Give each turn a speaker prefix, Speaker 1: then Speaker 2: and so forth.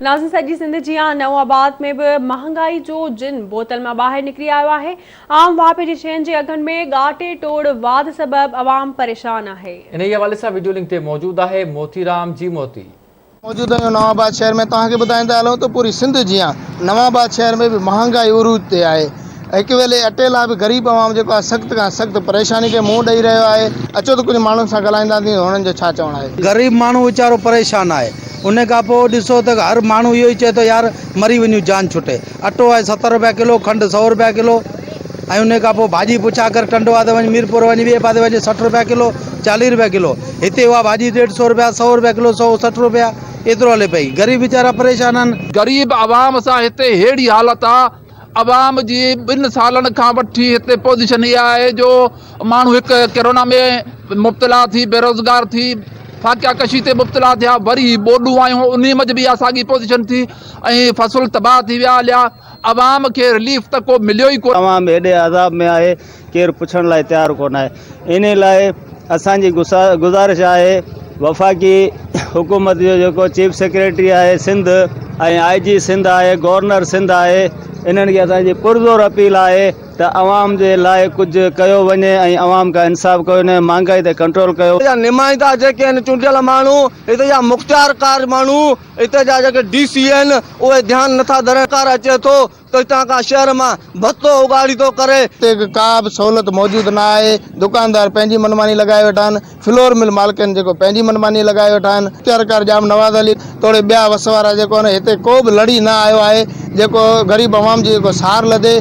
Speaker 1: नाज़िन सॼी सिंध जी नवाबाद में भी महंगाई जो जिन बोतल में बाहर निकली आयो है। आम वापे जी शयुनि जे अघनि में गाटे टोड़ वाध सबब आवाम परेशान है।
Speaker 2: इन हवाले से वीडियो लिंक ते मौजूद है मोतीराम जी मोती।
Speaker 3: मौजूद आहियूं नवाबाद शहर में। तव्हांखे ॿुधाईंदा हलूं तो पूरी सिंध जीअं नवाबाद शहर में भी महंगाई उरूज ते आहे। एक वेले अटे लाइ भी गरीब आवाम जेको आहे सख़्त खां सख़्त परेशानी के मुंहुं ॾेई रहियो आहे। अचो तो कुछ माण्हुनि सां ॻाल्हाईंदासीं, हुननि जो छा चवणु आहे।
Speaker 4: गरीब माण्हू वीचारो परेशान आहे। उन खां पोइ ॾिसो त हर माण्हू इहो ई चए थो यार मरी वञूं जान छुटे। अटो आहे 70 रुपया किलो, खंड 100 रुपया किलो, ऐं उन खां पोइ भाॼी पुछा कर टंडो आहे त वञी मीरपुर वञी ॿिए पासे वञी 60 रुपया किलो, 40 रुपया किलो। हिते उहा भाॼी 150 रुपया, 100 रुपया किलो, 160 रुपया एतिरो हले पई। गरीब वीचारा परेशान आहिनि।
Speaker 5: गरीब आवाम सां हिते अहिड़ी हालत आहे। आवाम जी 2 सालनि खां वठी हिते पोजीशन इहा आहे जो माण्हू हिकु कोरोना में मुब्तला थी, बेरोज़गार थी, फाकिया कशी ते मुब्तला थिया, वरी ॿोॾूं आयूं, उन में बि इहा साॻी पोजीशन थी ऐं फ़सुल तबाह थी विया हलिया। आवाम खे रिलीफ त को मिलियो ई कोन।
Speaker 6: आवाम एॾे अज़ाब में आहे, केरु पुछण लाइ तयारु कोन आहे। इन लाइ असांजी गुज़ारिश आहे वफ़ाक़ी हुकूमत जो जेको चीफ सेक्रेटरी आहे सिंध ऐं IG सिंध आहे, गवर्नर सिंध आहे, इन्हनि खे असांजी पुरज़ोर अपील आहे त आवाम जे लाइ कुझु कयो वञे ऐं आवाम खां इंसाफ़ कयो वञे, महांगाई ते कंट्रोल कयो।
Speaker 4: निमाइंदा जेके आहिनि चूंडियल माण्हू, हिते जा मुख़्तियारकार माण्हू, हिते जा जेके DC आहिनि उहे ध्यानु नथा धरनि। सरकार अचे थो त हितां खां शहर मां भत्तो उगाड़ी थो करे।
Speaker 3: हिते का बि सहूलियत मौजूद न आहे। दुकानदार पंहिंजी मनमानी लॻाए वेठा आहिनि, फ्लोर मिल मालिकनि जेको पंहिंजी मनमानी लॻाए वेठा आहिनि। इख़्तियारकार जाम नवाज़ अली तोड़े ॿिया वस वारा जेको आहिनि हिते को बि लड़ी न आयो आहे जेको ग़रीब आवाम जी जेको सार लधे।